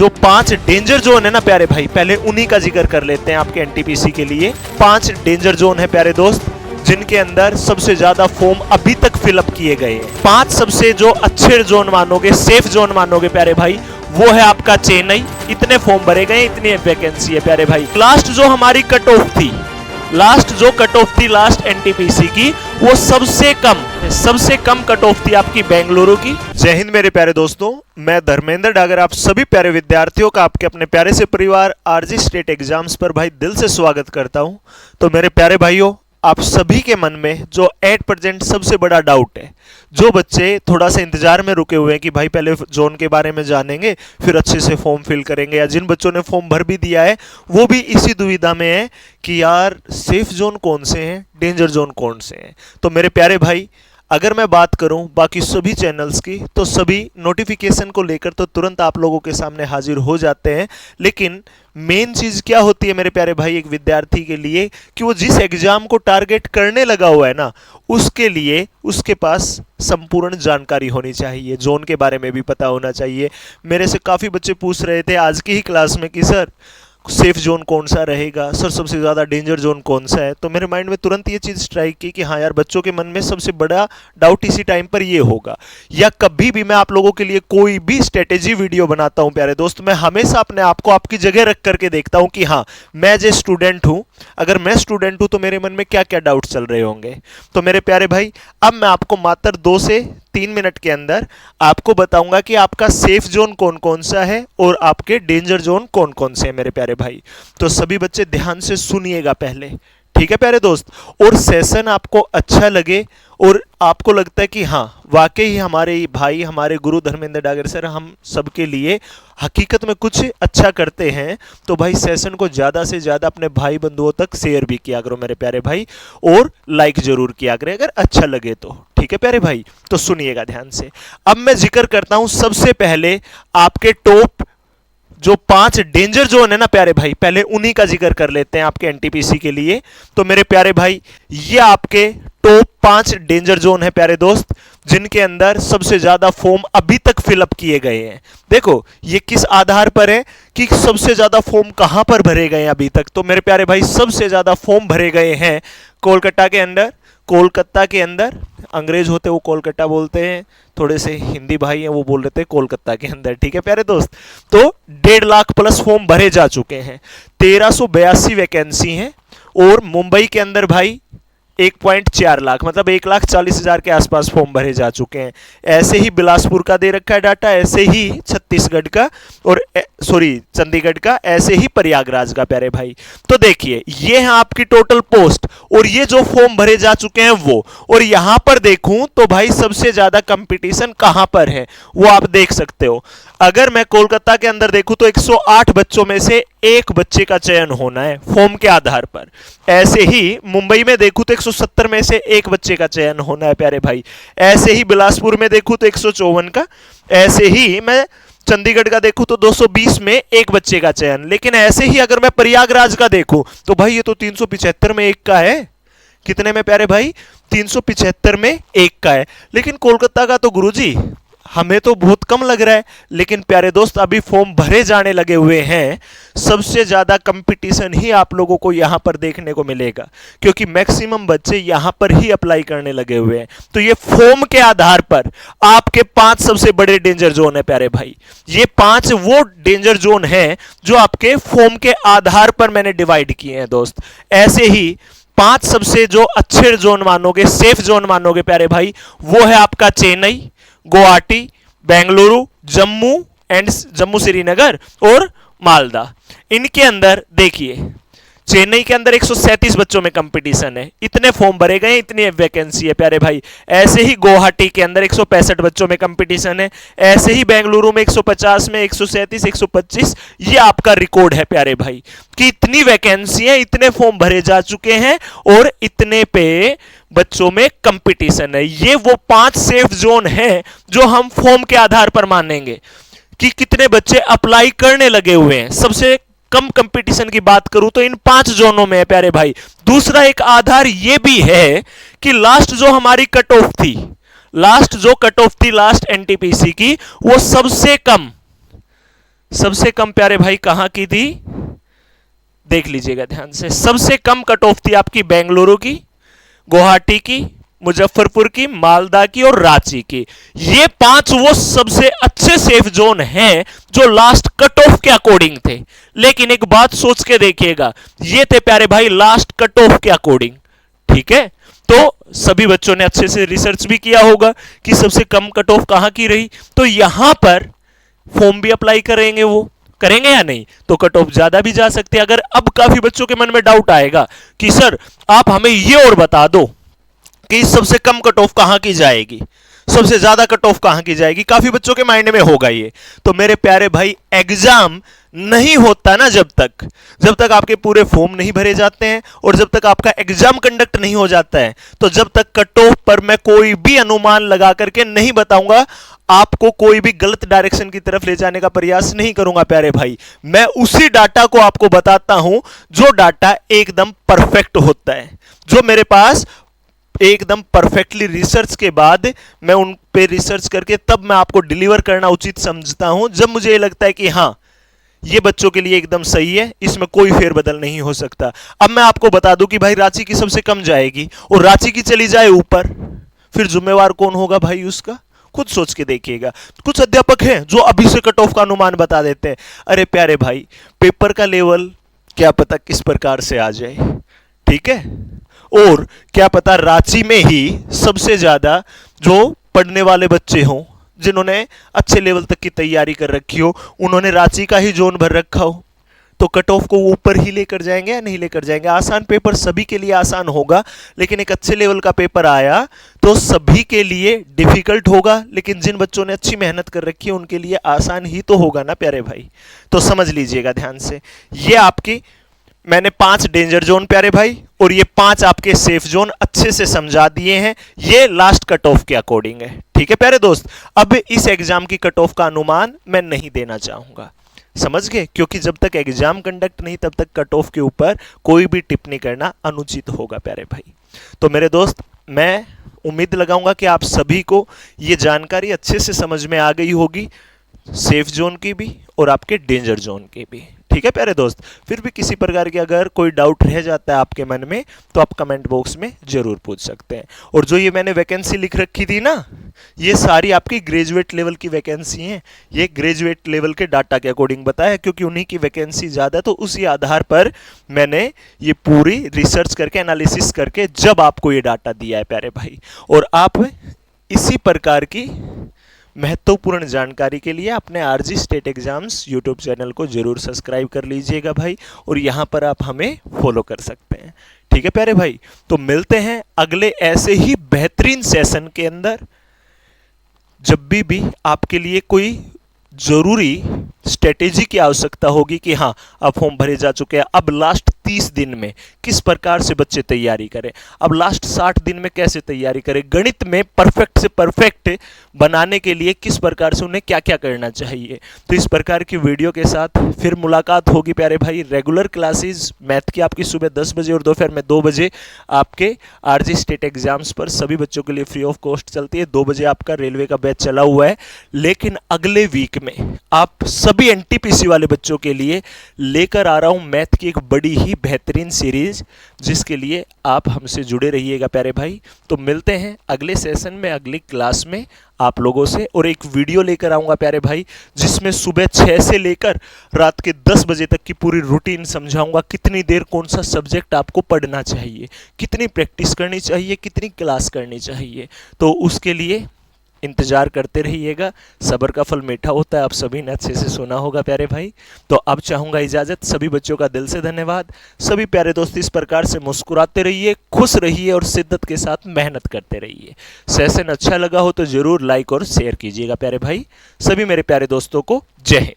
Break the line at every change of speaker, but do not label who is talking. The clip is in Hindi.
जो 5 डेंजर जोन है ना प्यारे भाई, पहले उन्हीं का जिक्र कर लेते हैं आपके एनटीपीसी के लिए। 5 डेंजर जोन है प्यारे दोस्त, जिनके अंदर सबसे ज्यादा फॉर्म अभी तक फिलअप किए गए हैं। 5 सबसे जो अच्छे जोन मानोगे, सेफ जोन मानोगे प्यारे भाई, वो है आपका चेन्नई। इतने फॉर्म भरे गए, इतनी वैकेंसी है प्यारे भाई। लास्ट जो हमारी कट ऑफ थी, लास्ट एनटीपीसी की, वो सबसे कम कट ऑफ थी आपकी बेंगलुरु की। जय हिंद मेरे प्यारे दोस्तों, मैं धर्मेंद्र डागर आप सभी प्यारे विद्यार्थियों का आपके अपने प्यारे से परिवार आरजी स्टेट एग्जाम्स पर भाई दिल से स्वागत करता हूं। तो मेरे प्यारे भाइयों, आप सभी के मन में जो एट प्रेजेंट सबसे बड़ा डाउट है, जो बच्चे थोड़ा सा इंतजार में रुके हुए हैं कि भाई पहले जोन के बारे में जानेंगे फिर अच्छे से फॉर्म फिल करेंगे, या जिन बच्चों ने फॉर्म भर भी दिया है वो भी इसी दुविधा में है कि यार सेफ जोन कौन से हैं, डेंजर जोन कौन से हैं। तो मेरे प्यारे भाई, अगर मैं बात करूं बाकी सभी चैनल्स की, तो सभी नोटिफिकेशन को लेकर तो तुरंत आप लोगों के सामने हाजिर हो जाते हैं, लेकिन मेन चीज क्या होती है मेरे प्यारे भाई एक विद्यार्थी के लिए, कि वो जिस एग्जाम को टारगेट करने लगा हुआ है ना, उसके लिए उसके पास संपूर्ण जानकारी होनी चाहिए, जोन के बारे में भी पता होना चाहिए। मेरे से काफी बच्चे पूछ रहे थे आज की ही क्लास में कि सर सेफ जोन कौन सा रहेगा, सर सबसे ज़्यादा डेंजर जोन कौन सा है। तो मेरे माइंड में तुरंत ये चीज़ स्ट्राइक की कि हाँ यार, बच्चों के मन में सबसे बड़ा डाउट इसी टाइम पर ये होगा। या कभी भी मैं आप लोगों के लिए कोई भी स्ट्रेटेजी वीडियो बनाता हूँ प्यारे दोस्त, मैं हमेशा अपने आप को आपकी जगह रख करके देखता हूँ कि हाँ, मैं जो स्टूडेंट हूँ, अगर मैं स्टूडेंट हूँ तो मेरे मन में क्या क्या डाउट चल रहे होंगे। तो मेरे प्यारे भाई, अब मैं आपको मात्र 2 से 3 मिनट के अंदर आपको बताऊंगा कि आपका सेफ जोन कौन कौन सा है और आपके डेंजर जोन कौन कौन से हैं मेरे प्यारे भाई। तो सभी बच्चे ध्यान से सुनिएगा पहले, ठीक है प्यारे दोस्त। और सेशन आपको अच्छा लगे और आपको लगता है कि हाँ वाकई हमारे भाई, हमारे गुरु धर्मेंद्र डागर सर हम सबके लिए हकीकत में कुछ अच्छा करते हैं, तो भाई सेशन को ज़्यादा से ज़्यादा अपने भाई बंधुओं तक शेयर भी किया करो मेरे प्यारे भाई, और लाइक जरूर किया करें अगर अच्छा लगे तो, ठीक है प्यारे भाई। तो सुनिएगा ध्यान से। अब मैं जिक्र करता हूं सबसे पहले आपके टॉप जो 5 डेंजर जोन है ना प्यारे भाई, पहले उन्हीं का जिक्र कर लेते हैं आपके एनटीपीसी के लिए। तो मेरे प्यारे भाई, ये आपके टॉप 5 डेंजर जोन है प्यारे दोस्त, जिनके अंदर सबसे ज्यादा फॉर्म अभी तक फिलअप किए गए हैं। देखो ये किस आधार पर है कि सबसे ज्यादा फॉर्म कहां पर भरे गए हैं अभी तक। तो मेरे प्यारे भाई, सबसे ज्यादा फॉर्म भरे गए हैं कोलकाता के अंदर, अंग्रेज होते वो कोलकाता बोलते हैं, थोड़े से हिंदी भाई हैं वो बोल रहे थे कोलकाता के अंदर, ठीक है प्यारे दोस्त। तो 1.5 लाख प्लस फॉर्म भरे जा चुके हैं, 1382 वैकेंसी हैं। और मुंबई के अंदर भाई 1.4 लाख, मतलब 1,40,000 के आसपास फॉर्म भरे जा चुके हैं। ऐसे ही बिलासपुर का दे रखा है डाटा, ऐसे ही छत्तीसगढ़ का और चंडीगढ़ का, ऐसे ही प्रयागराज का प्यारे भाई। तो देखिए ये है आपकी टोटल पोस्ट और ये जो फॉर्म भरे जा चुके हैं वो, और यहां पर देखूं तो भाई सबसे ज्यादा कंपटीशन कहां पर है वो आप देख सकते हो। अगर मैं कोलकाता के अंदर देखूं तो 108 बच्चों में से एक बच्चे का चयन होना है फॉर्म के आधार पर। ऐसे ही मुंबई में देखूं तो 170 में से एक बच्चे का चयन होना है प्यारे भाई। ऐसे ही बिलासपुर में देखूं तो 154 का, ऐसे ही मैं चंडीगढ़ का देखूं तो 220 में एक बच्चे का चयन। लेकिन ऐसे ही अगर मैं प्रयागराज का देखूं तो भाई ये तो 375 में एक का है। कितने में प्यारे भाई? 375 में एक का है। लेकिन कोलकाता का तो गुरुजी हमें तो बहुत कम लग रहा है। लेकिन प्यारे दोस्त अभी फॉर्म भरे जाने लगे हुए हैं, सबसे ज्यादा कंपटीशन ही आप लोगों को यहां पर देखने को मिलेगा, क्योंकि मैक्सिमम बच्चे यहां पर ही अप्लाई करने लगे हुए हैं। तो ये फॉर्म के आधार पर आपके 5 सबसे बड़े डेंजर जोन है प्यारे भाई। ये 5 वो डेंजर जोन है जो आपके फॉर्म के आधार पर मैंने डिवाइड किए हैं दोस्त। ऐसे ही 5 सबसे जो अच्छे जोन मानोगे, सेफ जोन मानोगे प्यारे भाई, वो है आपका चेन्नई, गुवाहाटी, बेंगलुरु, जम्मू श्रीनगर और मालदा। इनके अंदर देखिए चेन्नई के अंदर 137 बच्चों में कंपटीशन है, इतने फॉर्म भरे गए, इतनी वैकेंसी है प्यारे भाई। ऐसे ही गुवाहाटी के अंदर 165 बच्चों में कंपटीशन है। ऐसे ही बेंगलुरु में 150 में 137, 125, ये आपका रिकॉर्ड है प्यारे भाई कि इतनी वैकेंसी है, इतने फॉर्म भरे जा चुके हैं और इतने पे बच्चों में कंपटीशन है। ये वो 5 सेफ जोन है जो हम फॉर्म के आधार पर मानेंगे कि कितने बच्चे अप्लाई करने लगे हुए हैं। सबसे कम कंपटीशन की बात करूं तो इन 5 जोनों में है प्यारे भाई। दूसरा एक आधार यह भी है कि लास्ट जो हमारी कट ऑफ थी, लास्ट एनटीपीसी की, वो सबसे कम सबसे कम प्यारे भाई कहां की थी, देख लीजिएगा ध्यान से। सबसे कम कट ऑफ थी आपकी बेंगलुरु की, गुवाहाटी की, मुजफ्फरपुर की, मालदा की और रांची की। ये 5 वो सबसे अच्छे सेफ जोन हैं जो लास्ट कट ऑफ के अकॉर्डिंग थे। लेकिन एक बात सोच के देखिएगा, ये थे प्यारे भाई लास्ट कट ऑफ के अकॉर्डिंग, ठीक है। तो सभी बच्चों ने अच्छे से रिसर्च भी किया होगा कि सबसे कम कट ऑफ कहां की रही। तो यहां पर फॉर्म भी अप्लाई करेंगे, वो करेंगे या नहीं, तो कट ऑफ ज्यादा भी जा सकते हैं। अगर अब काफी बच्चों के मन में डाउट आएगा कि सर आप हमें ये और बता दो कि सबसे कम कट ऑफ कहां की जाएगी, सबसे ज्यादा कट ऑफ कहां की जाएगी, काफी बच्चों के माइंड में होगा ये। तो मेरे प्यारे भाई एग्जाम नहीं होता ना जब तक आपके पूरे फॉर्म नहीं भरे जाते हैं और जब तक आपका एग्जाम कंडक्ट नहीं हो जाता है, तो जब तक कट ऑफ पर मैं कोई भी अनुमान लगा करके नहीं बताऊंगा, आपको कोई भी गलत डायरेक्शन की तरफ ले जाने का प्रयास नहीं करूंगा प्यारे भाई। मैं उसी डाटा को आपको बताता हूं जो डाटा एकदम परफेक्ट होता है, जो मेरे पास एकदम परफेक्टली रिसर्च के बाद मैं उन पे रिसर्च करके तब मैं आपको डिलीवर करना उचित समझता हूं, जब मुझे ये लगता है कि हां ये बच्चों के लिए एकदम सही है, इसमें कोई फेरबदल नहीं हो सकता। अब मैं आपको बता दूं कि भाई रांची की सबसे कम जाएगी और रांची की चली जाए ऊपर, फिर जिम्मेवार कौन होगा भाई उसका, खुद सोच के देखिएगा। कुछ अध्यापक हैं जो अभी से कट ऑफ का अनुमान बता देते हैं। अरे प्यारे भाई, पेपर का लेवल क्या पता किस प्रकार से आ जाए, ठीक है, और क्या पता रांची में ही सबसे ज्यादा जो पढ़ने वाले बच्चे हों, जिन्होंने अच्छे लेवल तक की तैयारी कर रखी हो, उन्होंने रांची का ही जोन भर रखा हो, तो कट ऑफ को ऊपर ही लेकर जाएंगे या नहीं लेकर जाएंगे। आसान पेपर सभी के लिए आसान होगा, लेकिन एक अच्छे लेवल का पेपर आया तो सभी के लिए डिफिकल्ट होगा, लेकिन जिन बच्चों ने अच्छी मेहनत कर रखी है उनके लिए आसान ही तो होगा ना प्यारे भाई। तो समझ लीजिएगा ध्यान से, ये आपकी मैंने 5 डेंजर जोन प्यारे भाई और ये 5 आपके सेफ जोन अच्छे से समझा दिए हैं। ये लास्ट कट ऑफ के अकॉर्डिंग है, ठीक है प्यारे दोस्त। अब इस एग्जाम की कट ऑफ का अनुमान मैं नहीं देना चाहूंगा, समझ गए, क्योंकि जब तक एग्जाम कंडक्ट नहीं तब तक कट ऑफ के ऊपर कोई भी टिप्पणी करना अनुचित होगा प्यारे भाई। तो मेरे दोस्त, मैं उम्मीद लगाऊंगा कि आप सभी को ये जानकारी अच्छे से समझ में आ गई होगी, सेफ जोन की भी और आपके डेंजर जोन की भी, ठीक है प्यारे दोस्त। फिर भी किसी प्रकार की अगर कोई डाउट रह जाता है आपके मन में तो आप कमेंट बॉक्स में जरूर पूछ सकते हैं। और जो ये मैंने वैकेंसी लिख रखी थी ना, ये सारी आपकी ग्रेजुएट लेवल की वैकेंसी हैं। ये ग्रेजुएट लेवल के डाटा के अकॉर्डिंग बताया, क्योंकि उन्हीं की वैकेंसी ज़्यादा है, तो उसी आधार पर मैंने ये पूरी रिसर्च करके एनालिसिस करके जब आपको ये डाटा दिया है प्यारे भाई। और आप इसी प्रकार की महत्वपूर्ण जानकारी के लिए अपने RG state exams YouTube channel को जरूर सब्सक्राइब कर लीजिएगा भाई, और यहाँ पर आप हमें फॉलो कर सकते हैं, ठीक है प्यारे भाई। तो मिलते हैं अगले ऐसे ही बेहतरीन सेशन के अंदर, जब भी आपके लिए कोई जरूरी स्ट्रेटेजी की आवश्यकता होगी कि हाँ अब फॉर्म भरे जा चुके हैं, अब लास्ट 30 दिन में किस प्रकार से बच्चे तैयारी करें, अब लास्ट 60 दिन में कैसे तैयारी करें, गणित में परफेक्ट से परफेक्ट बनाने के लिए किस प्रकार से उन्हें क्या क्या करना चाहिए। तो इस प्रकार की वीडियो के साथ फिर मुलाकात होगी प्यारे भाई। रेगुलर क्लासेस मैथ की आपकी सुबह 10 बजे और दोपहर में 2 बजे आपके आरजी स्टेट एग्जाम्स पर सभी बच्चों के लिए फ्री ऑफ कॉस्ट चलती है। 2 बजे आपका रेलवे का बैच चला हुआ है, लेकिन अगले वीक में आप सभी एनटीपीसी वाले बच्चों के लिए लेकर आ रहा हूं मैथ की एक बड़ी ही बेहतरीन सीरीज, जिसके लिए आप हमसे जुड़े रहिएगा प्यारे भाई। तो मिलते हैं अगले सेशन में, अगली क्लास में आप लोगों से, और एक वीडियो लेकर आऊंगा प्यारे भाई, जिसमें सुबह 6 से लेकर रात के 10 बजे तक की पूरी रूटीन समझाऊंगा। कितनी देर कौन सा सब्जेक्ट आपको पढ़ना चाहिए, कितनी प्रैक्टिस करनी चाहिए, कितनी क्लास करनी चाहिए। तो उसके लिए इंतजार करते रहिएगा, सब्र का फल मीठा होता है, आप सभी ने अच्छे से सुना होगा प्यारे भाई। तो अब चाहूँगा इजाज़त, सभी बच्चों का दिल से धन्यवाद। सभी प्यारे दोस्त इस प्रकार से मुस्कुराते रहिए, खुश रहिए और शिद्दत के साथ मेहनत करते रहिए। सेशन अच्छा लगा हो तो ज़रूर लाइक और शेयर कीजिएगा प्यारे भाई। सभी मेरे प्यारे दोस्तों को जय हिंद।